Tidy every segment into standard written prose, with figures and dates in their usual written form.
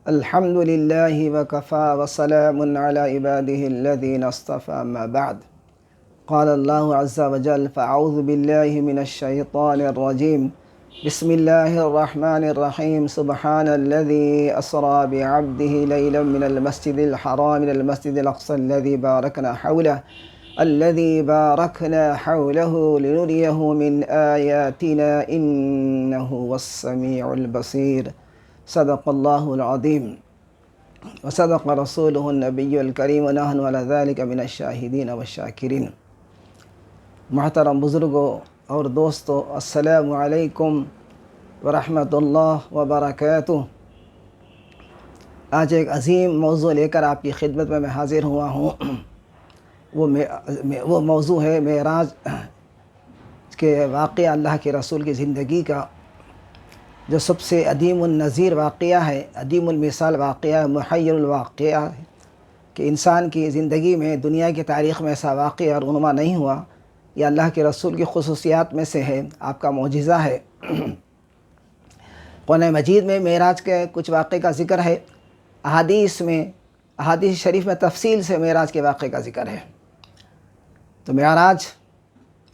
الحمد لله وكفى وسلام على عباده الذين اصطفى أما بعد. قال الله عز وجل: فأعوذ بالله من الشيطان الرجيم. بسم الله الرحمن الرحيم. سبحان الذي أسرى بعبده ليلا من المسجد الحرام إلى المسجد الأقصى الذي باركنا حوله لنريه من آياتنا إنه هو السميع البصير. صدق الله العظيم وصدق رسوله النبي الكريم ونحن على ذلك من الشاہدین والشاکرین. محترم بزرگوں اور دوستو، السلام علیکم ورحمۃ اللہ وبرکاتہ. آج ایک عظیم موضوع لے کر آپ کی خدمت میں حاضر ہوا ہوں. وہ موضوع ہے معراج کے واقعہ، اللہ کے رسول کی زندگی کا، جو سب سے عدیم النظیر واقعہ ہے، عدیم المثال واقعہ ہے، محیر الواقعہ ہے کہ انسان کی زندگی میں، دنیا کی تاریخ میں ایسا واقعہ اور رونما نہیں ہوا. یہ اللہ کے رسول کی خصوصیات میں سے ہے، آپ کا معجزہ ہے. قرآن مجید میں معراج کے کچھ واقعے کا ذکر ہے، احادیث شریف میں تفصیل سے معراج کے واقعے کا ذکر ہے. تو معراج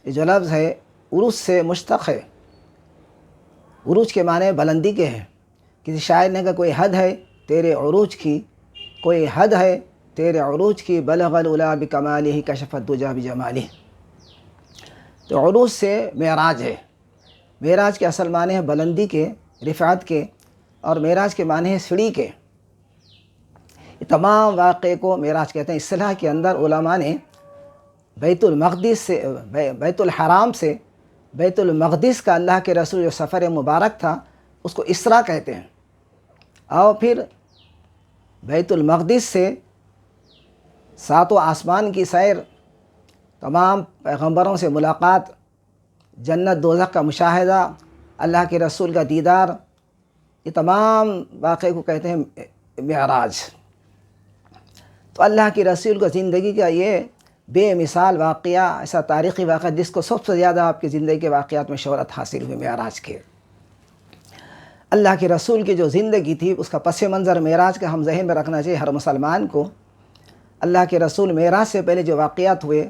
یہ جو لفظ ہے عروج سے مشتق ہے. عروج کے معنی بلندی کے ہیں. کسی شاعر نے کہا کوئی حد ہے تیرے عروج کی، کوئی حد ہے تیرے عروج کی، بلغ العلا بکمالہ کشف الدجی بجمالہ. تو عروج سے معراج ہے. معراج کے اصل معنی ہے بلندی کے، رفعت کے، اور معراج کے معنی ہے سیڑھی کے. یہ تمام واقعے کو معراج کہتے ہیں. اصطلاح کے اندر علماء نے بیت المقدس سے، بیت الحرام سے بیت المقدس کا اللہ کے رسول جو سفر مبارک تھا اس کو اسراء کہتے ہیں. اور پھر بیت المقدس سے ساتوں آسمان کی سیر، تمام پیغمبروں سے ملاقات، جنت دوزخ کا مشاہدہ، اللہ کے رسول کا دیدار، یہ تمام واقعے کو کہتے ہیں معراج. تو اللہ کے رسول کا زندگی کا یہ بے مثال واقعہ، ایسا تاریخی واقعہ جس کو سب سے زیادہ آپ کی زندگی کے واقعات میں شہرت حاصل ہوئی، معراج کے. اللہ کے رسول کی جو زندگی تھی اس کا پس منظر معراج کا ہم ذہن میں رکھنا چاہیے ہر مسلمان کو. اللہ کے رسول معراج سے پہلے جو واقعات ہوئے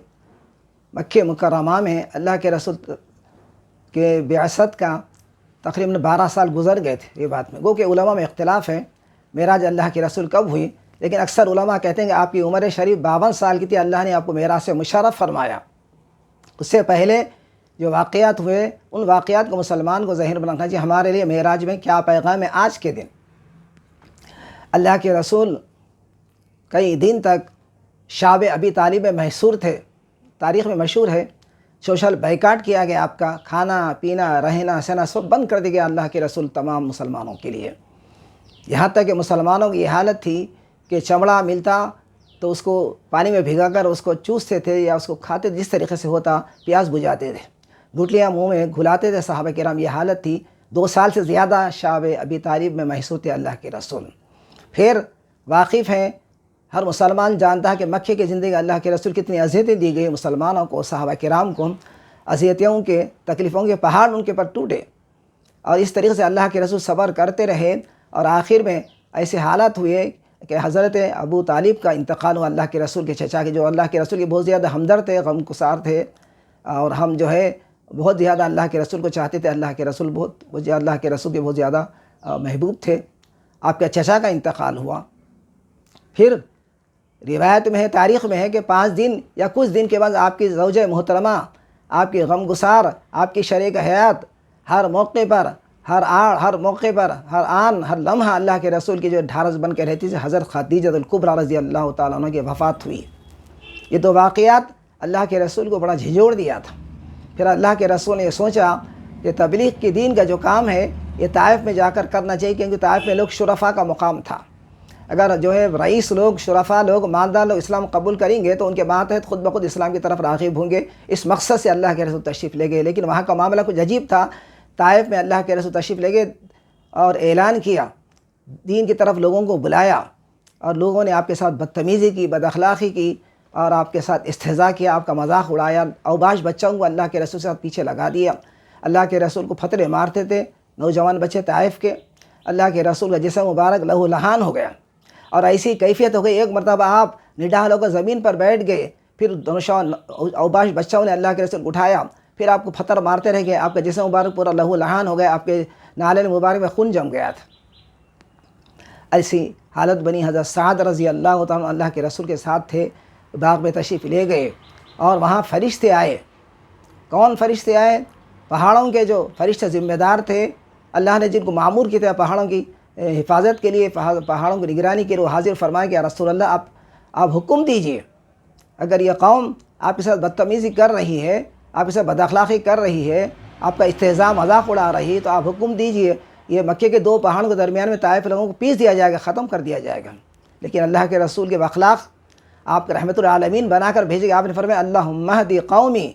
مکہ مکرمہ میں، اللہ کے رسول کے بعثت کا تقریباً 12 سال گزر گئے تھے. یہ بات میں گو کہ علماء میں اختلاف ہے معراج اللہ کے رسول کب ہوئی، لیکن اکثر علماء کہتے ہیں کہ آپ کی عمر شریف 52 سال کی تھی، اللہ نے آپ کو معراج سے مشرف فرمایا. اس سے پہلے جو واقعات ہوئے ان واقعات کو مسلمان کو ذہن میں رکھنا چاہیے. ہمارے لیے معراج میں کیا پیغام ہے آج کے دن. اللہ کے رسول کئی دن تک شعب ابی طالب میں محصور تھے. تاریخ میں مشہور ہے سوشل بائیکاٹ کیا گیا، آپ کا کھانا پینا رہنا سہنا سب بند کر دیا گیا اللہ کے رسول تمام مسلمانوں کے لیے. یہاں تک کہ مسلمانوں کی یہ حالت تھی کہ چمڑا ملتا تو اس کو پانی میں بھگا کر اس کو چوستے تھے یا اس کو کھاتے، جس طریقے سے ہوتا پیاز بجھاتے تھے، گٹلیاں منہ میں گھلاتے تھے صحابہ کرام. یہ حالت تھی. 2 سال سے زیادہ شعب ابی طالب میں محصور تھے اللہ کے رسول. پھر واقف ہیں، ہر مسلمان جانتا ہے کہ مکے کی زندگی اللہ کے رسول کتنی اذیتیں دی گئی مسلمانوں کو، صحابہ کرام کو. اذیتوں کے، تکلیفوں کے پہاڑ ان کے پر ٹوٹے، اور اس طریقے سے اللہ کے رسول صبر کرتے رہے. اور آخر میں ایسے حالات ہوئے کہ حضرت ابو طالب کا انتقال ہوا، اللہ کے رسول کے چچا کے، جو اللہ کے رسول کے بہت زیادہ ہمدرد تھے، غم گسار تھے، اور ہم جو ہے بہت زیادہ اللہ کے رسول کو چاہتے تھے. اللہ کے رسول اللہ کے رسول کے بہت زیادہ محبوب تھے. آپ کے چچا کا انتقال ہوا. پھر روایت میں ہے، تاریخ میں ہے کہ 5 دن یا کچھ دن کے بعد آپ کی زوجہ محترمہ، آپ کی غم گسار، آپ کی شریک حیات، ہر موقع پر، ہر آڑ، ہر موقع پر، ہر آن، ہر لمحہ اللہ کے رسول کی جو ڈھارس بن کے رہتی تھی، حضرت خدیجہ الکبریٰ رضی اللہ تعالیٰ عنہ کی وفات ہوئی. یہ تو واقعات اللہ کے رسول کو بڑا جھنجھوڑ دیا تھا. پھر اللہ کے رسول نے یہ سوچا کہ تبلیغ کی دین کا جو کام ہے یہ طائف میں جا کر کرنا چاہیے، کیونکہ طائف میں لوگ شرفاء کا مقام تھا. اگر جو ہے رئیس لوگ، شرفاء لوگ، مالدار لوگ اسلام قبول کریں گے تو ان کے ماتحت خود بخود اسلام کی طرف راغب ہوں گے. اس مقصد سے اللہ کے رسول تشریف لے گئے. لیکن وہاں کا معاملہ کچھ عجیب تھا. طائف میں اللہ کے رسول تشریف لے گئے اور اعلان کیا، دین کی طرف لوگوں کو بلایا، اور لوگوں نے آپ کے ساتھ بدتمیزی کی، بد اخلاقی کی، اور آپ کے ساتھ استہزاء کیا، آپ کا مذاق اڑایا. اوباش بچوں کو اللہ کے رسول سے پیچھے لگا دیا. اللہ کے رسول کو پھترے مارتے تھے نوجوان بچے طائف کے. اللہ کے رسول کا جسم مبارک لہو لہان ہو گیا، اور ایسی کیفیت ہو گئی ایک مرتبہ آپ نڈال ہو کر زمین پر بیٹھ گئے، پھر دونوں اوباش بچوں نے اللہ کے رسول کو اٹھایا، پھر آپ کو پتھر مارتے رہ گئے، آپ کا جسم مبارک پورا لہو لہان ہو گیا، آپ کے نالے مبارک میں خون جم گیا تھا۔ ایسی حالت بنی۔ حضرت سعد رضی اللہ تعالیٰ اللہ کے رسول کے ساتھ تھے، باغ میں تشریف لے گئے اور وہاں فرشتے آئے۔ کون فرشتے آئے؟ پہاڑوں کے جو فرشتے ذمہ دار تھے، اللہ نے جن کو معمور کیا تھا پہاڑوں کی حفاظت کے لیے، پہاڑوں کی نگرانی کے لیے، وہ حاضر فرمائے کہ یا رسول اللہ آپ حکم دیجئے، اگر یہ قوم آپ کے ساتھ بدتمیزی کر رہی ہے، آپ کے ساتھ بد اخلاقی کر رہی ہے، آپ کا استہزاء مذاق اڑا رہی ہے، تو آپ حکم دیجئے یہ مکے کے دو پہاڑوں کے درمیان میں طائف لوگوں کو پیس دیا جائے گا، ختم کر دیا جائے گا۔ لیکن اللہ کے رسول کے اخلاق آپ کے رحمت العالمین بنا کر بھیجے گا۔ آپ نے فرمایا اللہم اہدی قومی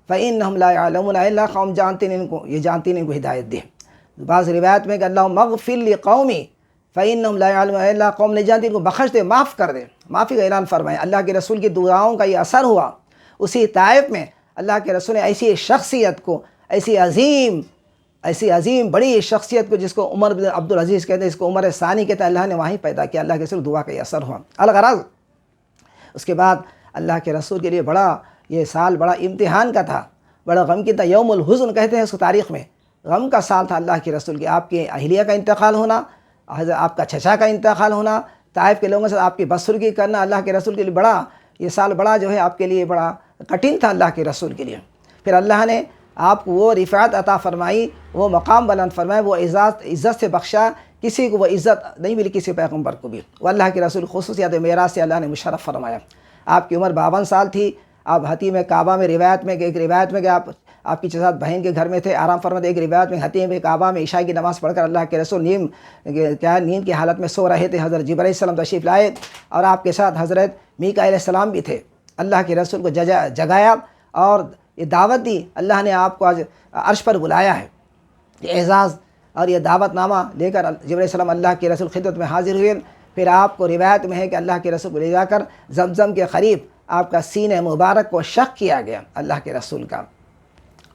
فإنہم لا یعلمون، الا قوم جانتے نہیں، ان کو یہ جانتے نہیں، ان کو ہدایت دے۔ بعض روایت میں کہ اللہم اغفر لی قومی فإنہم لا یعلمون، اللہ قوم نہیں جانتی، ان کو بخش دے، معاف کر دے، معافی کا اعلان فرمائے۔ اللہ کے رسول کی دعاؤں کا یہ اثر ہوا۔ اسی طائف میں اللہ کے رسول نے ایسی شخصیت کو، ایسی عظیم بڑی شخصیت کو، جس کو عمر بن عبدالعزیز کہتے ہیں، جس کو عمر ثانی کہتے ہیں، اللہ نے وہیں پیدا کیا۔ اللہ کے رسول دعا کا یہ اثر ہوا۔ الغرض اس کے بعد اللہ کے رسول کے لیے یہ سال بڑا امتحان کا تھا، بڑا غم کی تھا۔ یوم الحزن کہتے ہیں اس کو تاریخ میں، غم کا سال تھا اللہ کے رسول کی۔ آپ کے اہلیہ کا انتقال ہونا، آپ کا چچا کا انتقال ہونا، طائف کے لوگوں سے آپ کی بدسلوکی کرنا، اللہ کے رسول کے لیے یہ سال جو ہے آپ کے لیے بڑا کٹھن تھا اللہ کے رسول کے لیے۔ پھر اللہ نے آپ کو وہ رفعت عطا فرمائی، وہ مقام بلند فرمائے، وہ عزت سے بخشا۔ کسی کو وہ عزت نہیں ملی، کسی پیغمبر کو بھی۔ وہ اللہ کے رسول خصوصیات معراج سے اللہ نے مشرف فرمایا۔ آپ کی عمر 52 سال تھی، آپ حتیم کعبہ میں ایک روایت میں کہ آپ کی چچا بہن کے گھر میں تھے، آرام فرماتے۔ ایک روایت میں حتیم کعبہ میں عشاء کی نماز پڑھ کر اللہ کے رسول نیند کی حالت میں سو رہے تھے۔ حضرت جبرائیل علیہ السلام تشریف لائے اور آپ کے ساتھ حضرت میکائیل علیہ السلام بھی تھے۔ اللہ کے رسول کو جگایا اور یہ دعوت دی۔ اللہ نے آپ کو آج عرش پر بلایا ہے۔ یہ اعزاز اور یہ دعوت نامہ لے کر جبرائیل علیہ السلام اللہ کے رسول خدمت میں حاضر ہوئے۔ پھر آپ کو روایت میں ہے کہ اللہ کے رسول کو لے جا کر زمزم کے قریب آپ کا سینہ مبارک کو شق کیا گیا اللہ کے رسول کا،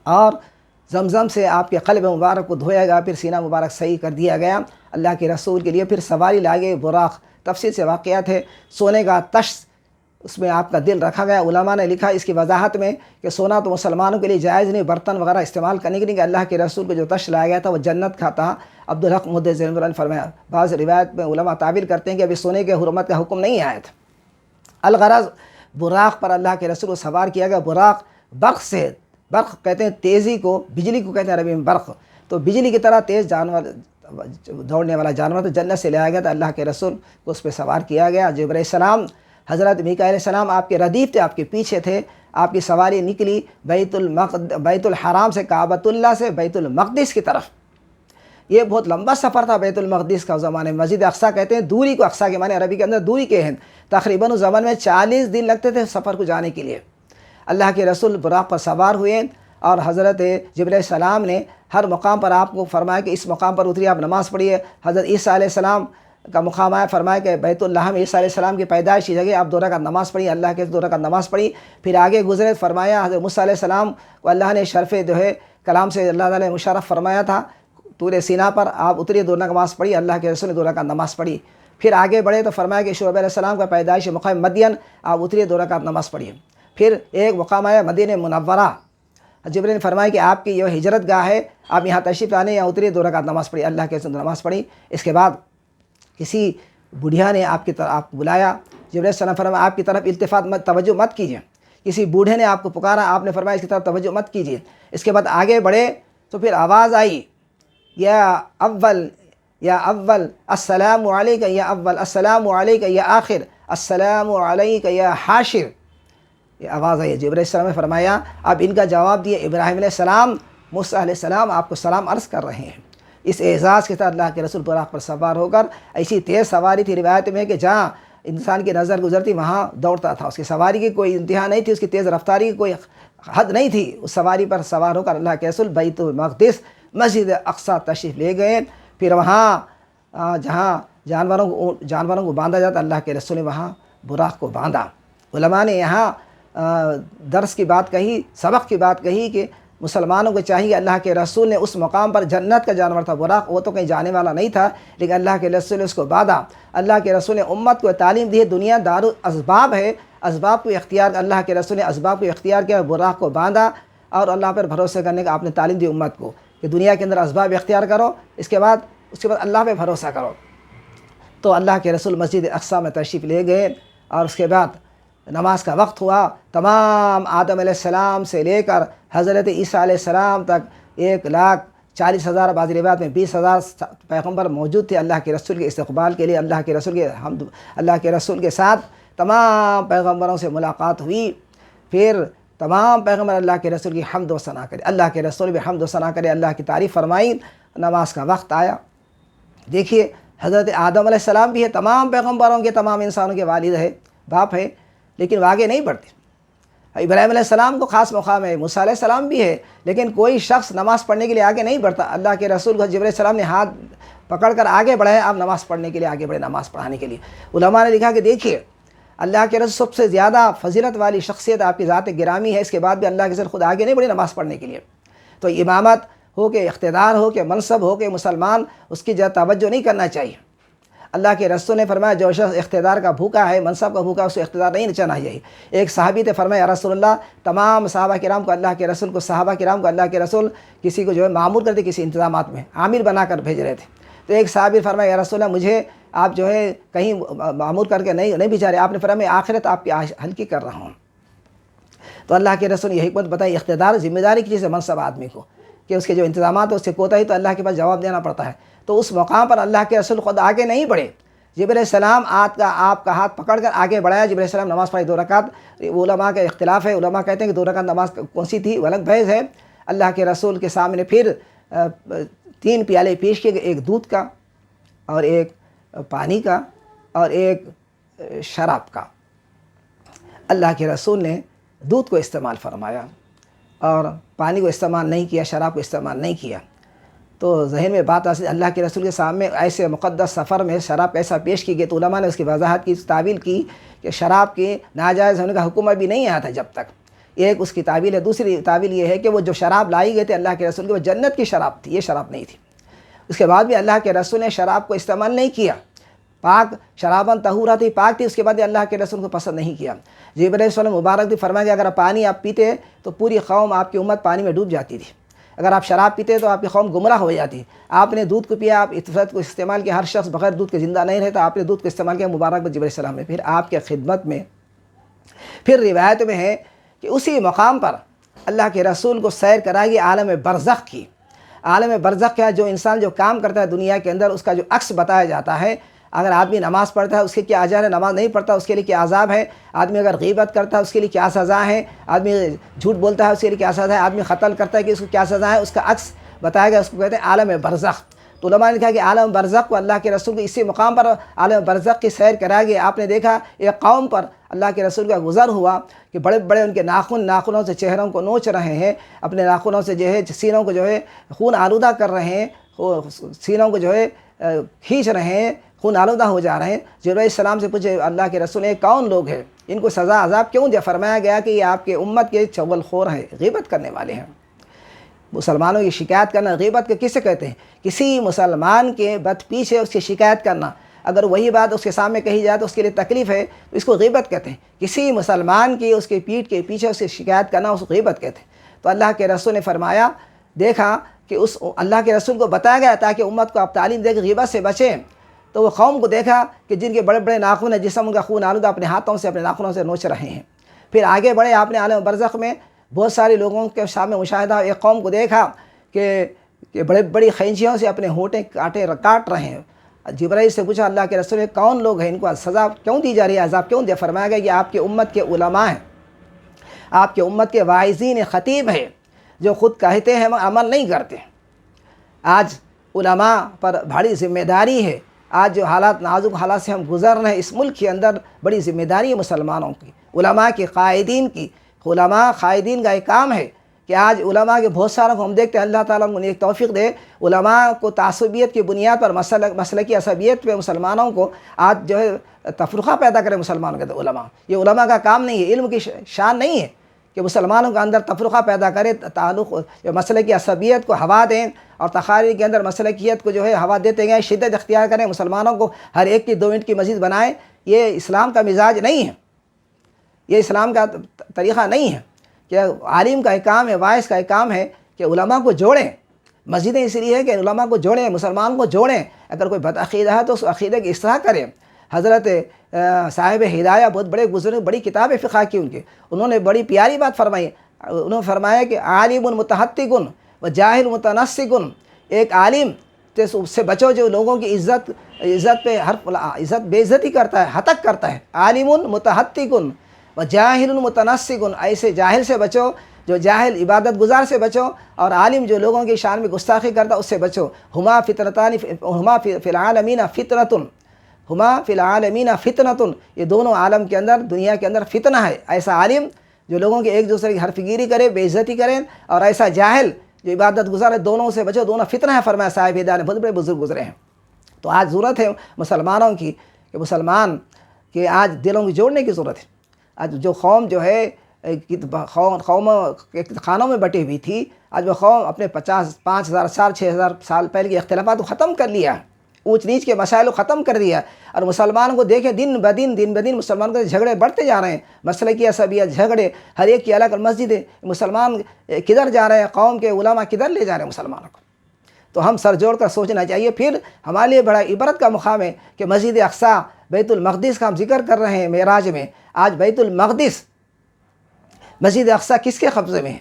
اور زمزم سے آپ کے قلب مبارک کو دھویا گیا، پھر سینہ مبارک صحیح کر دیا گیا اللہ کے رسول کے لیے۔ پھر سواری لاگے براق، تفصیل سے واقعات ہے۔ سونے کا تشت، اس میں آپ کا دل رکھا گیا۔ علماء نے لکھا اس کی وضاحت میں کہ سونا تو مسلمانوں کے لیے جائز نہیں، برتن وغیرہ استعمال کرنے کے لیے، کہ اللہ کے رسول کو جو تشت لایا گیا تھا وہ جنت کا تھا۔ عبدالحق مدثر رحمۃ اللہ نے فرمایا، بعض روایت میں علماء تعبیر کرتے ہیں کہ ابھی سونے کے حرمت کا حکم نہیں آیا تھا۔ الغرض براق پر اللہ کے رسول کو سوار کیا گیا۔ براق برق کہتے ہیں تیزی کو، بجلی کو کہتے ہیں عربی میں برق، تو بجلی کی طرح تیز جانور، دوڑنے والا جانور تو جنت سے لایا گیا تھا۔ اللہ کے رسول کو اس پہ سوار کیا گیا۔ جبرائیل السلام، حضرت میکائیل علیہ السلام آپ کے ردیف تھے، آپ کے پیچھے تھے۔ آپ کی سواری نکلی بیت الحرام سے، کعبۃ اللہ سے بیت المقدس کی طرف۔ یہ بہت لمبا سفر تھا بیت المقدس کا۔ زمانے میں مسجد اقصیٰ کہتے ہیں دوری کو، اقصیٰ کے معنی عربی کے اندر دوری کے ہیں، تقریباً اس زمانے میں 40 دن لگتے تھے سفر کو جانے کے لیے۔ اللہ کے رسول براق پر سوار ہوئے اور حضرت جبرائیل السلام نے ہر مقام پر آپ کو فرمایا کہ اس مقام پر اتریے، آپ نماز پڑھیے۔ حضرت عیسیٰ علیہ السلام کا مقام آیا، فرمایا کہ بیت اللہ میں عیسیٰ علیہ السلام کی پیدائش کی جگہ آپ 2 رکعت نماز پڑھی، اللہ کے 2 رکعت نماز پڑھی۔ پھر آگے گزرے، فرمایا حضرت موسیٰ علیہ السلام کو اللہ نے شرف کلام سے اللہ تعالیٰ نے مشرف فرمایا تھا، طور سینا پر آپ اتریے، 2 رکعت نماز پڑھی، اللہ کے رسول نے 2 رکعت نماز پڑھی۔ پھر آگے بڑھے تو فرمایا کہ شعیب علیہ السلام کا پیدائش مقام مدین، آپ اتریے، 2 رکعت نماز پڑھیے۔ پھر ایک مقام آیا مدینہ منورہ، جبرائیل نے فرمایا کہ آپ کی یہ ہجرت گاہ ہے، آپ یہاں تشریف لانے، یہاں اتریے، 2 رکعت نماز پڑھی، اللہ کے رسول نے نماز پڑھی۔ اس کے بعد کسی بوڑھیا نے آپ کی طرف آپ کو بلایا، جبرائیل السلام فرمایا آپ کی طرف التفات توجہ مت کیجیے۔ کسی بوڑھے نے آپ کو پکارا، آپ نے فرمایا اس کی طرف توجہ مت کیجیے۔ اس کے بعد آگے بڑھے تو پھر آواز آئی، یا اول السلام علیکہ یا اول، السلام علیکہ یا آخر، السلام علیکہ یا حاشر، یہ آواز آئی۔ جبرائیل السلام نے فرمایا آپ ان کا جواب دیے، ابراہیم علیہ السلام، موسیٰ علیہ السلام آپ کو سلام عرض کر رہے ہیں۔ اس اعزاز کے ساتھ اللہ کے رسول براق پر سوار ہو کر، ایسی تیز سواری تھی روایت میں کہ جہاں انسان کی نظر گزرتی وہاں دوڑتا تھا۔ اس کی سواری کی کوئی انتہا نہیں تھی، اس کی تیز رفتاری کی کوئی حد نہیں تھی۔ اس سواری پر سوار ہو کر اللہ کے رسول بیت المقدس مسجد اقصیٰ تشریف لے گئے۔ پھر وہاں جہاں جانوروں کو باندھا جاتا، اللہ کے رسول نے وہاں براق کو باندھا۔ علماء نے یہاں درس کی بات کہی، سبق کی بات کہی کہ مسلمانوں کو چاہیے، اللہ کے رسول نے اس مقام پر، جنت کا جانور تھا براق، وہ تو کہیں جانے والا نہیں تھا، لیکن اللہ کے رسول نے اس کو باندھا۔ اللہ کے رسول نے امت کو تعلیم دی ہے، دنیا دار اسباب ہے، اسباب کو اختیار، اللہ کے رسول نے اسباب کو اختیار کیا، براق کو باندھا، اور اللہ پر بھروسے کرنے کا آپ نے تعلیم دی امت کو کہ دنیا کے اندر اسباب اختیار کرو، اس کے بعد اللہ پہ بھروسہ کرو۔ تو اللہ کے رسول مسجد اقصیٰ میں تشریف لے گئے، اور اس کے بعد نماز کا وقت ہوا۔ تمام آدم علیہ السلام سے لے کر حضرت عیسیٰ علیہ السلام تک 1,40,000 بعض روایات میں 20,000 پیغمبر موجود تھے اللہ کے رسول کے استقبال کے لیے۔ اللہ کے رسول کے اللہ کے رسول کے ساتھ تمام پیغمبروں سے ملاقات ہوئی۔ پھر تمام پیغمبر اللہ کے رسول کی حمد و ثنا کرے، اللہ کے رسول بھی حمد و ثنا کرے، اللہ کی تعریف فرمائی۔ نماز کا وقت آیا۔ دیکھیے حضرت آدم علیہ السلام بھی ہے، تمام پیغمبروں کے، تمام انسانوں کے والد ہے، باپ ہے، لیکن وہ آگے نہیں بڑھتے۔ ابراہیم علیہ السلام کو خاص مقام ہے، موسیٰ علیہ السلام بھی ہے، لیکن کوئی شخص نماز پڑھنے کے لیے آگے نہیں بڑھتا۔ اللہ کے رسول کو جبرائیل علیہ السلام نے ہاتھ پکڑ کر آگے بڑھائے، آپ نماز پڑھنے کے لیے آگے بڑھے، نماز پڑھانے کے لیے۔ علماء نے لکھا کہ دیکھیے اللہ کے رسول سب سے زیادہ فضیلت والی شخصیت آپ کی ذات گرامی ہے، اس کے بعد بھی اللہ کے رسول خود آگے نہیں بڑھے نماز پڑھنے کے لیے۔ تو امامت ہو کہ اقتدار ہو کہ منصب ہو کہ مسلمان، اس کی توجہ نہیں کرنا چاہیے۔ اللہ کے رسول نے فرمایا جو شخص اقتدار کا بھوکا ہے، منصب کا بھوکا، اس کو اقتدار نہیں چاہنا چاہیے۔ ایک صحابی نے فرمایا یا رسول اللہ، تمام صحابہ کرام کو اللہ کے رسول کو صحابہ کرام کو اللہ کے رسول کسی کو جو ہے معمور کرتے، کسی انتظامات میں عامل بنا کر بھیج رہے تھے۔ تو ایک صحابی فرمایا یا رسول اللہ مجھے آپ جو ہے کہیں معمور کر کے نہیں بھیجا رہے، آپ نے فرمایا میں آخرت آپ کی ہلکی کر رہا ہوں۔ تو اللہ کے رسول نے یہ حکمت بتائی، اقتدار ذمہ داری کی چیز ہے منصب آدمی کو، کہ اس کے جو انتظامات ہیں اس سے کوتاہی تو اللہ کے پاس جواب دینا پڑتا ہے۔ تو اس مقام پر اللہ کے رسول خود آگے نہیں بڑھے، جبرائیل علیہ السلام آپ کا ہاتھ پکڑ کر آگے بڑھایا۔ جبرائیل علیہ السلام نماز پڑھی 2 رکعت۔ علماء کا اختلاف ہے، علماء کہتے ہیں کہ 2 رکعت نماز کون سی تھی، وہ الگ بحث ہے۔ اللہ کے رسول کے سامنے پھر 3 پیالے پیش کیے گئے، ایک دودھ کا اور ایک پانی کا اور ایک شراب کا۔ اللہ کے رسول نے دودھ کو استعمال فرمایا اور پانی کو استعمال نہیں کیا، شراب کو استعمال نہیں کیا۔ تو ذہن میں بات آتی، اللہ کے رسول کے سامنے ایسے مقدس سفر میں شراب ایسا پیش کی گئی، تو علماء نے اس کی وضاحت کی، تعویل کی کہ شراب کے ناجائز ہونے کا حکم ابھی نہیں آیا تھا جب تک۔ ایک اس کی تعویل ہے۔ دوسری تعویل یہ ہے کہ وہ جو شراب لائی گئی تھی اللہ کے رسول کی، وہ جنت کی شراب تھی، یہ شراب نہیں تھی۔ اس کے بعد بھی اللہ کے رسول نے شراب کو استعمال نہیں کیا، پاک شراباً طہورا تھی، پاک تھی، اس کے بعد اللہ کے رسول کو پسند نہیں کیا۔ جبرائیل علیہ السلام مبارک بھی فرمایا کہ اگر پانی آپ پیتے تو پوری قوم آپ کی امت پانی میں ڈوب جاتی تھی، اگر آپ شراب پیتے تو آپ کی قوم گمراہ ہو جاتی۔ آپ نے دودھ کو پیا، آپ عطرت کو استعمال کیا، ہر شخص بغیر دودھ کے زندہ نہیں رہتا، آپ نے دودھ کو استعمال کیا، مبارک جبرائیل علیہ السلام نے۔ پھر آپ کے خدمت میں پھر روایت میں ہے کہ اسی مقام پر اللہ کے رسول کو سیر کرائے گی عالم برزخ کی۔ عالم برزخ کیا، جو انسان جو کام کرتا ہے دنیا کے اندر، اس کا جو عکس بتایا جاتا ہے۔ اگر آدمی نماز پڑھتا ہے اس کے کیا اجر ہے، نماز نہیں پڑھتا اس کے لیے کیا عذاب ہے، آدمی اگر غیبت کرتا ہے اس کے لیے کیا سزا ہے، آدمی جھوٹ بولتا ہے اس کے لیے کیا سزا ہے، آدمی قتل کرتا ہے کہ اس کو کیا سزا ہے، اس کا عکس بتایا گیا، اس کو کہتے ہیں عالم برزخ۔ تو علماء نے کہا کہ عالم برزخ کو اللہ کے رسول کو اسی مقام پر عالم برزخ کی سیر کرائے گی۔ آپ نے دیکھا ایک قوم پر اللہ کے رسول کا گزر ہوا کہ بڑے بڑے ان کے ناخنوں سے چہروں کو نوچ رہے ہیں، اپنے ناخنوں سے جو ہے سینوں کو جو ہے خون آلودہ کر رہے ہیں، سینوں کو جو ہے کھینچ رہے ہیں، خون آلودہ ہو جا رہے ہیں۔ جبرائیل علیہ السلام سے پوچھے اللہ کے رسول یہ کون لوگ ہیں، ان کو سزا عذاب کیوں دیا؟ فرمایا گیا کہ یہ آپ کے امت کے چغل خور ہیں، غیبت کرنے والے ہیں۔ مسلمانوں کی شکایت کرنا، غیبت کے کسے کہتے ہیں؟ کسی مسلمان کے بد پیچھے اس کی شکایت کرنا، اگر وہی بات اس کے سامنے کہی جائے تو اس کے لیے تکلیف ہے تو اس کو غیبت کہتے ہیں۔ کسی مسلمان کی اس کے پیٹھ کے پیچھے اس کی شکایت کرنا اس کو غیبت کہتے ہیں۔ تو اللہ کے رسول نے فرمایا، دیکھا کہ اس اللہ کے رسول کو بتایا گیا تاکہ امت کو آپ تعلیم دے کہ غیبت سے بچیں۔ تو وہ قوم کو دیکھا کہ جن کے بڑے بڑے ناخن ہیں، جسم ان کا خون آلودہ اپنے ہاتھوں سے اپنے ناخنوں سے نوچ رہے ہیں۔ پھر آگے بڑھے، آپ نے عالم برزخ میں بہت سارے لوگوں کے سامنے مشاہدہ، ایک قوم کو دیکھا کہ بڑے بڑی خینچیوں سے اپنے ہونٹیں کاٹ رہے ہیں۔ جبرائیل سے پوچھا اللہ کے رسول کون لوگ ہیں، ان کو سزا کیوں دی جا رہی ہے، عذاب کیوں دیا؟ فرمایا گیا کہ آپ کی امت کے علماء ہیں، آپ کی امت کے واعظین خطیب ہیں، جو خود کہتے ہیں عمل نہیں کرتے۔ آج علماء پر بڑی ذمہ داری ہے، آج جو حالات نازک حالات سے ہم گزر رہے ہیں اس ملک کے اندر، بڑی ذمہ داری ہے مسلمانوں کی، علماء کی، قائدین کی۔ علماء قائدین کا ایک کام ہے کہ آج علماء کے بہت ساروں کو ہم دیکھتے ہیں، اللہ تعالیٰ انہیں ایک توفیق دے، علماء کو تعصبیت کی بنیاد پر مسلکی عصبیت پہ مسلمانوں کو آج جو ہے تفرقہ پیدا کرے مسلمانوں کے علماء۔ یہ علماء کا کام نہیں ہے، علم کی شان نہیں ہے کہ مسلمانوں کے اندر تفرقہ پیدا کرے، تعلق مسئلے کی عصبیت کو ہوا دیں اور تقاریر کے اندر مسلکیت کو جو ہے ہوا دیتے گئے، شدت اختیار کریں، مسلمانوں کو ہر ایک کی 2 منٹ کی مسجد بنائیں، یہ اسلام کا مزاج نہیں ہے، یہ اسلام کا طریقہ نہیں ہے کہ عالم کا ایک کام ہے، واعظ کا ایک کام ہے کہ علماء کو جوڑیں۔ مسجدیں اس لیے ہے کہ علماء کو جوڑیں، مسلمان کو جوڑیں، اگر کوئی بد عقیدہ ہے تو اس عقیدے کی اصلاح کریں۔ حضرت صاحب ہدایہ بہت بڑے بزرگ، بڑی کتاب فقہ کی ان کی، انہوں نے بڑی پیاری بات فرمائی، انہوں نے فرمایا کہ عالم متحتق و جاہل متنسق، ایک عالم تو اس سے بچو جو لوگوں کی عزت پہ عزت بے عزتی کرتا ہے، ہتک کرتا ہے، عالم متحتق و جاہل متنسق، ایسے جاہل سے بچو جو جاہل عبادت گزار سے بچو، اور عالم جو لوگوں کی شان میں گستاخی کرتا اس سے بچو۔ ہما فطرتان ہما فی العالمین فتنۃ، ہما فی العالمین فتنۃ، یہ دونوں عالم کے اندر، دنیا کے اندر فتنہ ہے۔ ایسا عالم جو لوگوں کے ایک دوسرے کی حرفگیری کرے، بے عزتی کریں، اور ایسا جاہل جو عبادت گزار ہے، دونوں سے بچو، دونوں فتنہ ہے، فرمایا صاحب ہدایہ نے، بہت بڑے بزرگ گزرے ہیں۔ تو آج ضرورت ہے مسلمانوں کی کہ مسلمان کے آج دلوں کی جوڑنے کی ضرورت ہے۔ آج جو قوم جو ہے قوم خانوں میں بٹی ہوئی تھی، آج وہ قوم اپنے 5,000 سال 6,000 سال پہلے کے اختلافات کو ختم کر لیا، اونچ نیچ کے مسائل کو ختم کر دیا، اور مسلمانوں کو دیکھیں دن بدن مسلمانوں کے جھگڑے بڑھتے جا رہے ہیں، مسئلے کی عصبیت، جھگڑے، ہر ایک کی الگ مسجد ہے، مسلمان کدھر جا رہے ہیں، قوم کے علماء کدھر لے جا رہے ہیں مسلمانوں کو۔ تو ہم سر جوڑ کر سوچنا چاہیے۔ پھر ہمارے لیے بڑا عبرت کا مقام ہے کہ مسجد اقصیٰ، بیت المقدس کا ہم ذکر کر رہے ہیں معراج میں، آج بیت المقدس، مسجد اقصیٰ کس کے قبضے میں ہے؟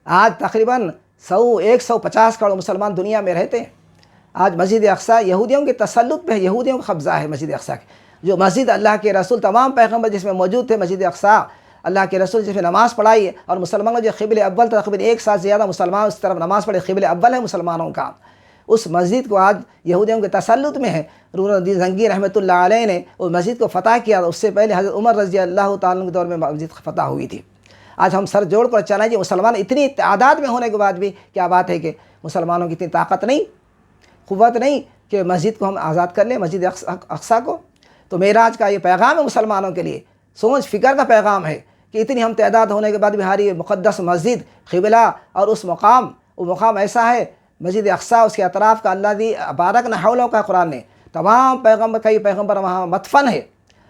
آج تقریباً 150 کروڑ مسلمان دنیا میں رہتے ہیں۔ آج مسجد اقصیٰ یہودیوں کے تسلط پہ ہے، یہودیوں کا قبضہ ہے مسجد اقصیٰ کی۔ جو مسجد اللہ کے رسول تمام پیغمبر جس میں موجود تھے، مسجد اقصیٰ اللہ کے رسول جس میں نماز پڑھائی ہے، اور مسلمانوں جو قبلہ اول تقریباً 1 سال سے زیادہ مسلمان اس طرف نماز پڑھے، قبلہ اول ہے مسلمانوں کا، اس مسجد کو آج یہودیوں کے تسلط میں ہے۔ رکن الدین زنگی رحمۃ اللہ علیہ نے اس مسجد کو فتح کیا، اس سے پہلے حضرت عمر رضی اللہ تعالیٰ کے دور میں مسجد فتح ہوئی تھی۔ آج ہم سر جوڑ کر چلائیں، مسلمان اتنی تعداد میں ہونے کے بعد بھی کیا بات ہے کہ مسلمانوں کی اتنی طاقت نہیں، قوت نہیں کہ مسجد کو ہم آزاد کر لیں، مسجد اقصیٰ کو۔ تو معراج کا یہ پیغام ہے مسلمانوں کے لیے، سوچ فکر کا پیغام ہے کہ اتنی ہم تعداد ہونے کے بعد بھی ہماری مقدس مسجد قبلہ اور اس مقام، وہ مقام ایسا ہے مسجد اقصیٰ، اس کے اطراف کا اللہ دی بارک نہ حولوں کا قرآن نے، تمام پیغمبر، کئی پیغمبر وہاں مدفن ہے،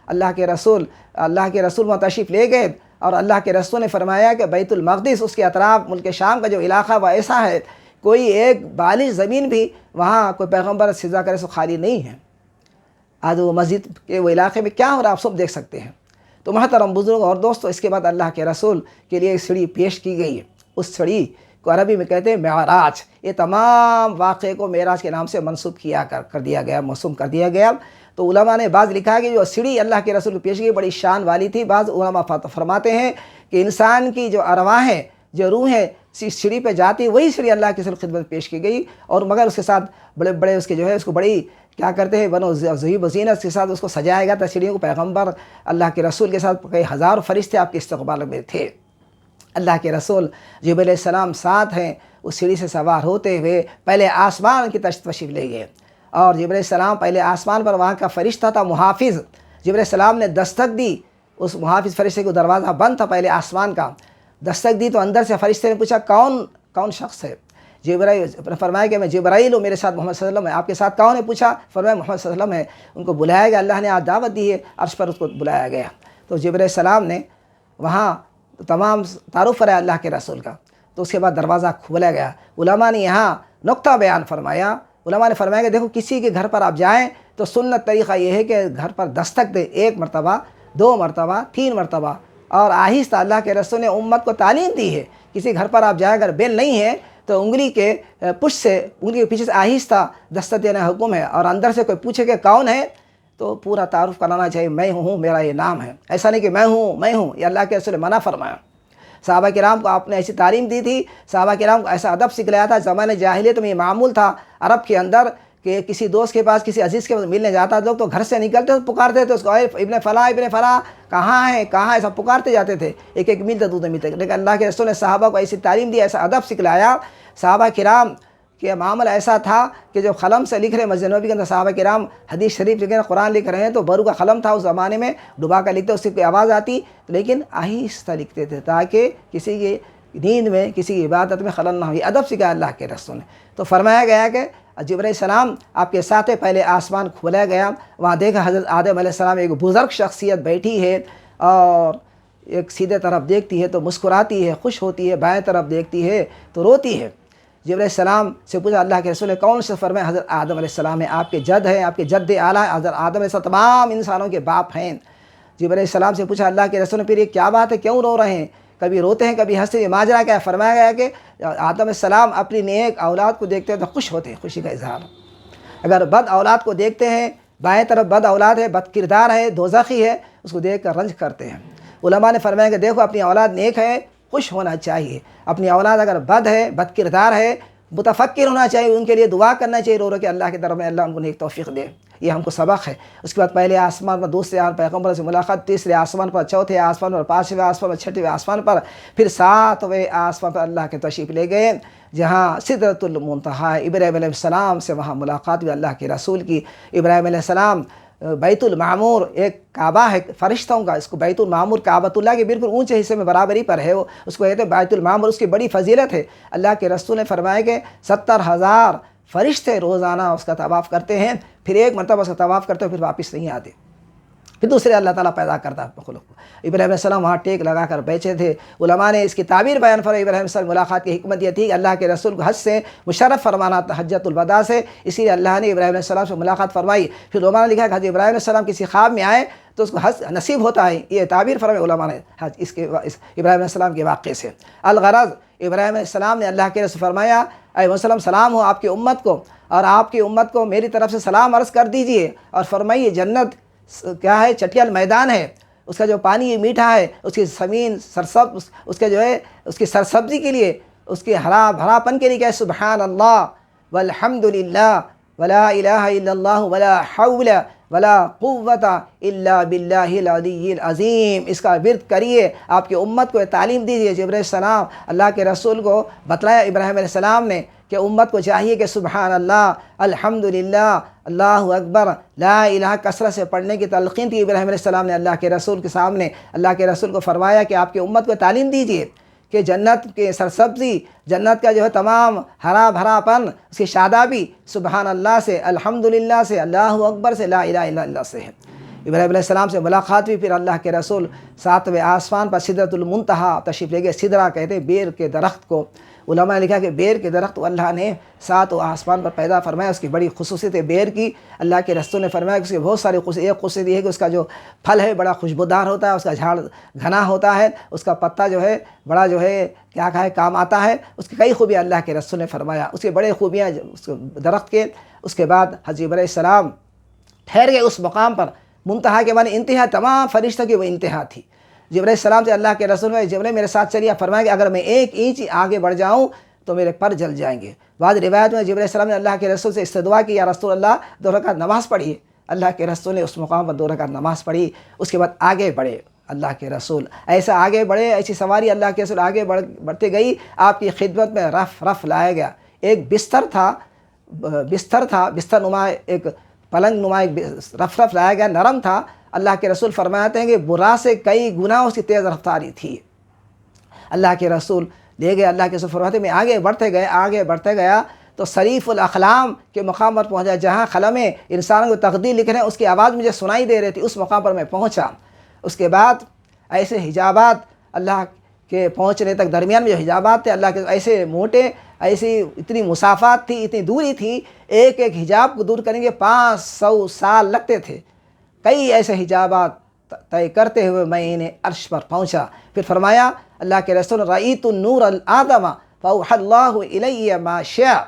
اللہ کے رسول وہاں تشریف لے گئے، اور اللہ کے رسول نے فرمایا کہ بیت المقدس اس کے اطراف ملک شام کا جو علاقہ وہ ایسا ہے، کوئی ایک بالغ زمین بھی وہاں کوئی پیغمبر سجدہ کرے سو خالی نہیں ہے۔ آج وہ مسجد کے وہ علاقے میں کیا ہو رہا ہے آپ سب دیکھ سکتے ہیں۔ تو محترم بزرگ اور دوستو، اس کے بعد اللہ کے رسول کے لیے ایک سڑی پیش کی گئی ہے، اس سڑی کو عربی میں کہتے ہیں معراج۔ یہ تمام واقعے کو معراج کے نام سے منسوب موسوم کر دیا گیا۔ تو علماء نے بعض لکھا ہے کہ جو سیڑھی اللہ کے رسول کو پیش کی بڑی شان والی تھی۔ بعض علماء فرماتے ہیں کہ انسان کی جو ارواح ہے، جو روح ہے، سیڑھی پہ جاتی، وہی سیڑھی اللہ کے رسول کی خدمت پیش کی گئی، اور مگر اس کے ساتھ بڑے بڑے اس کے جو ہے اس کو بڑی کیا کرتے ہیں بنو زیب و زینت کے ساتھ اس کو سجایا گیا تھا سیڑھیوں کو۔ پیغمبر اللہ کے رسول کے ساتھ کئی ہزاروں فرشتے آپ کے استقبال میں تھے۔ اللہ کے رسول جبرائیل علیہ السلام ساتھ ہیں، اس سیڑھی سے سوار ہوتے ہوئے پہلے آسمان کی تشریف لے گئے، اور جبرائیل علیہ السلام پہلے آسمان پر، وہاں کا فرشتہ تھا محافظ، جبرائیل علیہ السلام نے دستک دی، اس محافظ فرشتے کو دروازہ بند تھا پہلے آسمان کا، دستک دی تو اندر سے فرشتے نے پوچھا کون شخص ہے؟ جبرائیل نے فرمایا کہ میں جبرائیل ہوں، میرے ساتھ محمد صلی اللہ علیہ وسلم ہے۔ آپ کے ساتھ کون ہے پوچھا، فرمایا محمد صلی اللہ علیہ وسلم ہے۔ ان کو بلایا گیا، اللہ نے آج دعوت دی ہے، عرش پر اس کو بلایا گیا۔ تو جبرائیل علیہ السلام نے وہاں تمام تعارف کرایا اللہ کے رسول کا، تو اس کے بعد دروازہ کھولا گیا۔ علماء نے یہاں نقطہ بیان فرمایا، علماء نے فرمایا کہ دیکھو کسی کے گھر پر آپ جائیں تو سنت طریقہ یہ ہے کہ گھر پر دستک دیں، 1 مرتبہ، 2 مرتبہ، 3 مرتبہ، اور آہستہ اللہ کے رسول نے امت کو تعلیم دی ہے، کسی گھر پر آپ جائیں اگر بیل نہیں ہے تو انگلی کے پیچھے سے آہستہ دستک دینا حکم ہے، اور اندر سے کوئی پوچھے کہ کون ہے تو پورا تعارف کرانا چاہیے، میں ہوں، میرا یہ نام ہے، ایسا نہیں کہ میں ہوں، یہ اللہ کے رسول نے منع فرمایا۔ صحابہ کرام کو آپ نے ایسی تعلیم دی تھی، صحابہ کرام کو ایسا ادب سکھلایا تھا۔ زمانے جاہلیت میں یہ معمول تھا عرب کے اندر کہ کسی دوست کے پاس، کسی عزیز کے پاس ملنے جاتا لوگ تو گھر سے نکلتے تو پکارتے تھے اس کو، ابن فلاں کہاں ہے ایسا پکارتے جاتے تھے، ایک میل تک دودھ ملتے، لیکن اللہ کے رسول نے صحابہ کو ایسی تعلیم دی، ایسا ادب سکھلایا۔ صحابہ کرام کہ معاملہ ایسا تھا کہ جو قلم سے لکھ رہے مسجد نبوی کے اندر صحابہ کرام حدیث شریف لکھ رہے ہیں، قرآن لکھ رہے ہیں، تو برو کا قلم تھا اس زمانے میں، ڈبا کر لکھتے، اس کی کوئی آواز آتی لیکن آہستہ لکھتے تھے تاکہ کسی کی نیند میں کسی کی عبادت میں خلل نہ ہو۔ یہ ادب سکھایا اللہ کے رسول نے۔ تو فرمایا گیا کہ جبرائیل السلام آپ کے ساتھ پہلے آسمان کھولا گیا، وہاں دیکھا حضرت آدم علیہ السلام ایک بزرگ شخصیت بیٹھی ہے اور ایک سیدھے طرف دیکھتی ہے تو مسکراتی ہے، خوش ہوتی ہے، بائیں طرف دیکھتی ہے تو روتی ہے۔ جبرائیل السلام سے پوچھا اللہ کے رسول نے کون سے؟ فرمایا حضرت آدم علیہ السلام ہے، آپ کے جد ہیں، آپ کے جد اعلیٰ حضرت آدم علیہ السلام تمام انسانوں کے باپ ہیں۔ جبرائیل السلام سے پوچھا اللہ کے رسول نے پھر یہ کیا بات ہے، کیوں رو رہے ہیں؟ کبھی روتے ہیں کبھی ہنستے ہیں، ماجرا کیا ہے؟ فرمایا گیا کہ آدم علیہ السلام اپنی نیک اولاد کو دیکھتے ہیں تو خوش ہوتے ہیں، خوشی کا اظہار۔ اگر بد اولاد کو دیکھتے ہیں، بائیں طرف بد اولاد ہے، بد کردار ہے، دوزخی ہے، اس کو دیکھ کر رنج کرتے ہیں۔ علماء نے فرمایا کہ دیکھو اپنی اولاد نیک ہے، خوش ہونا چاہیے، اپنی اولاد اگر بد ہے، بد کردار ہے، متفکر ہونا چاہیے، ان کے لیے دعا کرنا چاہیے، رو رو کہ اللہ کے طرف میں اللہ ان کو نیک توفیق دے۔ یہ ہم کو سبق ہے۔ اس کے بعد پہلے آسمان پر دوسرے پیغمبر سے ملاقات، تیسرے آسمان پر، چوتھے آسمان پر، پانچویں آسمان پر، چھٹویں آسمان پر، پھر ساتویں آسمان پر اللہ کے تشریف لے گئے جہاں سدرۃ المنتہی، ابراہیم علیہ السلام سے وہاں ملاقات ہوئی اللہ کے رسول کی۔ ابراہیم علیہ السلام بیت المعمور ایک کعبہ ہے فرشتوں کا، اس کو بیت المعمور کعبۃ اللہ کے بالکل اونچے حصے میں برابری پر ہے، وہ اس کو کہتے ہیں بیت المعمور، اس کی بڑی فضیلت ہے۔ اللہ کے رسول نے فرمایا کہ 70,000 فرشتے روزانہ اس کا طواف کرتے ہیں، پھر ایک مرتبہ اس کا طواف کرتے ہیں پھر واپس نہیں آتے، پھر دوسرے اللہ تعالیٰ پیدا کرتا ہے مخلوق کو۔ ابراہیم علیہ السلام وہاں ٹیک لگا کر بیٹھے تھے۔ علماء نے اس کی تعبیر بیان فرمائی ابراہیم علیہ السلام ملاقات کی حکمت یہ تھی کہ اللہ کے رسول کو حج سے مشرف فرمانا تھا، حجۃ الوداع سے، اسی لیے اللہ نے ابراہیم علیہ السلام سے ملاقات فرمائی۔ پھر علماء نے لکھا کہ حضرت ابراہیم علیہ السلام کسی خواب میں آئے تو اس کو حج نصیب ہوتا ہے، یہ تعبیر فرمائی علماء نے اس ابراہیم علیہ السلام کے واقعے سے۔ الغرض ابراہیم علیہ السلام نے اللہ کے رسول فرمایا اے وسلم سلام ہو آپ کی امت کو، اور آپ کی امت کو میری طرف سے سلام عرض کر دیجئے، اور فرمائیے جنت کیا ہے؟ چٹیل میدان ہے، اس کا جو پانی میٹھا ہے، اس کی زمین سرسبز، اس کے جو ہے اس کی سرسبزی کے لیے، اس کے ہرا بھراپن کے لیے کہ سبحان اللہ والحمد للہ ولا الہ الا اللہ ولا حول ولا قوت الا باللہ العلی العظیم، اس کا ورد کریے، آپ کی امت کو تعلیم دیجیے۔ جبرائیل السلام اللہ کے رسول کو بتلایا ابراہیم علیہ السلام نے کہ امت کو چاہیے کہ سبحان اللہ، الحمدللہ، اللہ اکبر، لا الہ کثرت سے پڑھنے کی تلقین تھی ابراہیم علیہ السلام نے اللہ کے رسول کے سامنے۔ اللہ کے رسول کو فرمایا کہ آپ کی امت کو تعلیم دیجیے کہ جنت کے سرسبزی، جنت کا جو ہے تمام ہرا بھرا پن، اس کی شادابی سبحان اللہ سے، الحمدللہ سے، اللہ اکبر سے، لا الہ الا اللہ سے ہے۔ ابراہیم علیہ السلام سے ملاقات ہوئی، پھر اللہ کے رسول ساتویں آسمان پر سدرۃ المنتہی تشریف لے گئے۔ سدرہ کہتے ہیں بیر کے درخت کو۔ علماء نے لکھا کہ بیر کے درخت کو اللہ نے ساتوں آسمان پر پیدا فرمایا، اس کی بڑی خصوصیت ہے بیر کی۔ اللہ کے رسول نے فرمایا کہ اس کی بہت ساری خصوصیت، ایک خصوصیت یہ ہے کہ اس کا جو پھل ہے بڑا خوشبودار ہوتا ہے، اس کا جھاڑ گھنا ہوتا ہے، اس کا پتا جو ہے بڑا جو ہے کیا کہا ہے کام آتا ہے، اس کی کئی خوبیاں اللہ کے رسول نے فرمایا، اس کے بڑے خوبیاں اس درخت کے۔ اس کے بعد حضرت علیہ السلام ٹھہر گئے اس مقام پر، منتہا کے معنی انتہا، تمام فرشتوں کی وہ انتہا تھی۔ جبرائیل السلام سے اللہ کے رسول میں جبرائیل میرے ساتھ چلیے، فرمایا کہ اگر میں 1 انچ آگے بڑھ جاؤں تو میرے پر جل جائیں گے۔ بعض روایت میں جبرائیل السلام نے اللہ کے رسول سے استدعا کی یا رسول اللہ 2 رکعت نماز پڑھیے۔ اللہ کے رسول نے اس مقام پر 2 رکعت نماز پڑھی، اس کے بعد آگے بڑھے اللہ کے رسول، ایسا آگے بڑھے، ایسی سواری اللہ کے رسول آگے بڑھتے گئی، آپ کی خدمت میں رف لایا گیا۔ ایک بستر تھا، بستر نما ایک پلنگ نما ایک رف لایا گیا، نرم تھا۔ اللہ کے رسول فرماتے ہیں کہ برا سے کئی گنا اس کی تیز رفتاری تھی۔ اللہ کے رسول لے گئے، اللہ کے رسول فرماتے ہیں میں آگے بڑھتے گیا تو شریف الاقلام کے مقام پر پہنچا، جہاں قلم انسانوں کو تقدیر لکھ رہے ہیں، اس کی آواز مجھے سنائی دے رہی تھی، اس مقام پر میں پہنچا۔ اس کے بعد ایسے حجابات اللہ کے پہنچنے تک درمیان میں جو حجابات تھے اللہ کے ایسے موٹے، ایسی اتنی مسافات تھی، اتنی دوری تھی، ایک ایک حجاب کو دور کریں گے 500 سال لگتے تھے۔ کئی ایسے حجابات طے کرتے ہوئے میں انہیں عرش پر پہنچا۔ پھر فرمایا اللہ کے رسول رأیت النور الآدم فأوحى اللہ الی ما شاء،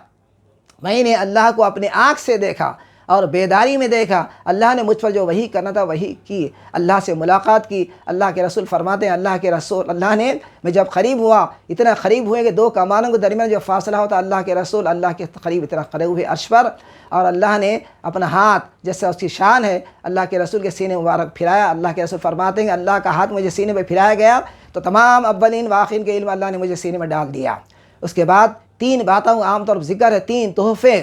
میں نے اللہ کو اپنے آنکھ سے دیکھا اور بیداری میں دیکھا، اللہ نے مجھ پر جو وحی کرنا تھا وحی کی، اللہ سے ملاقات کی۔ اللہ کے رسول فرماتے ہیں اللہ کے رسول اللہ نے میں جب قریب ہوا، اتنا قریب ہوئے کہ 2 کمانوں کے درمیان جو فاصلہ ہوتا، اللہ کے رسول اللہ کے قریب اتنا قریب ہوئے عرش پر، اور اللہ نے اپنا ہاتھ جیسے اس کی شان ہے اللہ کے رسول کے سینے مبارک پھرایا۔ اللہ کے رسول فرماتے ہیں کہ اللہ کا ہاتھ مجھے سینے پہ پھرایا گیا تو تمام اولین و آخرین کے علم اللہ نے مجھے سینے میں ڈال دیا۔ اس کے بعد تین باتوں کا عام طور پر ذکر ہے، تین تحفے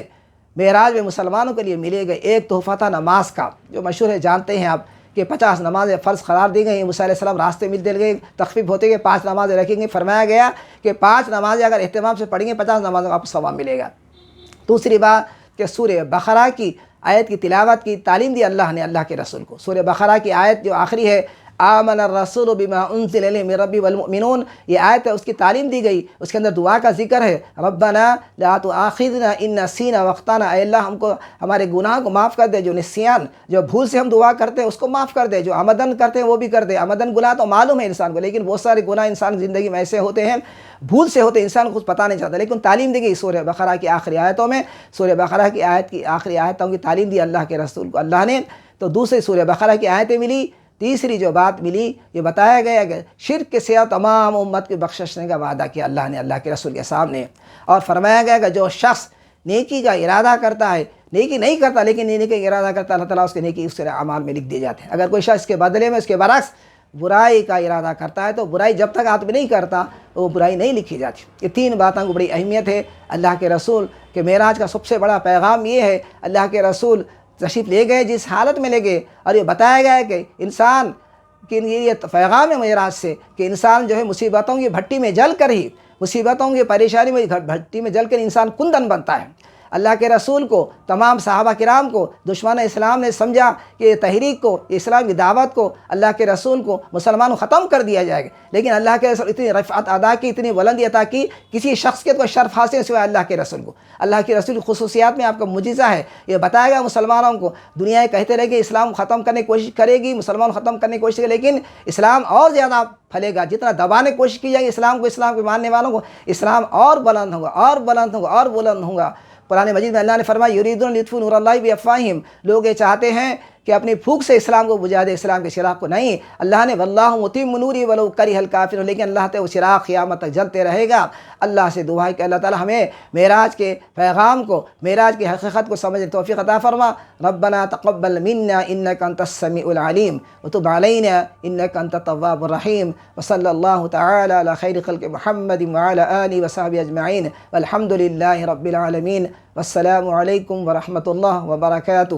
معراج میں مسلمانوں کے لیے ملے گئے۔ ایک تحفہ تھا نماز کا، جو مشہور ہے، جانتے ہیں آپ کہ 50 نمازیں فرض قرار دی گئی۔ موسیٰ علیہ السلام راستے ملتے گئے، تخفیف ہوتے گئے، 5 نمازیں رکھیں گے، فرمایا گیا کہ 5 نمازیں اگر اہتمام سے پڑھیں گے 50 نمازوں کا آپ کو ثواب ملے گا۔ دوسری بات کہ سورہ بقرہ کی آیت کی تلاوت کی تعلیم دی اللہ نے اللہ کے رسول کو۔ سورہ بقرہ کی آیت جو آخری ہے، آمن الرسول بما انزل الیہ من ربہ والمؤمنون، یہ آیت ہے، اس کی تعلیم دی گئی۔ اس کے اندر دعا کا ذکر ہے، ربنا لا تؤاخذنا ان نسینا واخطانا، اے اللہ ہم کو ہمارے گناہ کو معاف کر دے، جو نسیان جو بھول سے ہم دعا کرتے ہیں اس کو معاف کر دے، جو عمدن کرتے ہیں وہ بھی کر دے۔ عمدن گناہ تو معلوم ہے انسان کو، لیکن بہت سارے گناہ انسان کی زندگی میں ایسے ہوتے ہیں بھول سے ہوتے ہیں، انسان کو کچھ پتہ نہیں چلتا، لیکن تعلیم دی گئی سورہ بقرہ کی آخری آیتوں میں۔ سورہ بقرہ کی آیت کی آخری آیتوں کی تعلیم دی اللہ کے رسول کو اللہ نے۔ تو دوسری سورہ بقرہ کی آیتیں ملی۔ تیسری جو بات ملی، یہ بتایا گیا کہ شرک کے سوا تمام امت کی بخشنے کا وعدہ کیا اللہ نے اللہ کے رسول کے سامنے، اور فرمایا گیا کہ جو شخص نیکی کا ارادہ کرتا ہے، نیکی نہیں کرتا لیکن نیکی کا ارادہ کرتا، اللہ تعالیٰ اس کے نیکی اس کے اعمال میں لکھ دیے جاتے ہیں۔ اگر کوئی شخص اس کے بدلے میں اس کے برعکس برائی کا ارادہ کرتا ہے تو برائی جب تک آدمی نہیں کرتا وہ برائی نہیں لکھی جاتی۔ یہ تین باتوں کو بڑی اہمیت ہے اللہ کے رسول کے معراج کا۔ سب سے بڑا پیغام یہ ہے، اللہ کے رسول تشریف لے گئے جس حالت میں لے گئے، اور یہ بتایا گیا ہے کہ انسان کہ یہ پیغام ہے معراج سے کہ انسان جو ہے مصیبتوں کی بھٹی میں جل کر ہی، مصیبتوں کی پریشانی میں بھٹی میں جل کر انسان کندن بنتا ہے۔ اللہ کے رسول کو، تمام صحابہ کرام کو دشمن اسلام نے سمجھا کہ یہ تحریک کو، اسلام کی دعوت کو، اللہ کے رسول کو مسلمانوں ختم کر دیا جائے گا، لیکن اللہ کے رسول اتنی رفعت ادا کی، اتنی بلندی عطا کی، کسی شخص کے تو شرف حاصل سوائے اللہ کے رسول کو۔ اللہ کے رسول کی خصوصیات میں آپ کا معجزہ ہے، یہ بتایا گیا مسلمانوں کو۔ دنیا کہتے رہے کہ اسلام ختم کرنے کی کوشش کرے گی، مسلمان ختم کرنے کی کوشش کرے گی، لیکن اسلام اور زیادہ پھیلے گا۔ جتنا دبانے کی کوشش کی جائے گی اسلام کو، اسلام کے ماننے والوں کو، اسلام اور بلند ہوگا، اور بلند ہوگا، اور بلند ہوگا۔ قرآن مجید میں اللہ نے فرمایا یریدون لیطفئوا نور اللہ بافواہہم، لوگ یہ چاہتے ہیں کہ اپنی پھونک سے اسلام کو بجھا دے، اسلام کے چراغ کو نہیں۔ اللہ نے واللہ متم نورہ ولو کرہ الکافرون، لیکن اللہ تعالیٰ وہ چراغ قیامت تک جلتے رہے گا۔ اللہ سے دعا ہے کہ اللہ تعالیٰ ہمیں معراج کے پیغام کو، معراج کی حقیقت کو سمجھنے کی توفیق عطا فرما۔ ربنا تقبل منا انک انت السمیع العلیم وتب علینا انک انت التواب الرحیم، وصلی اللہ تعالی علی خیر خلق محمد وعلی آلہ وصحبہ اجمعین، والحمد للہ رب العالمین، والسلام علیکم ورحمۃ اللہ وبرکاتہ۔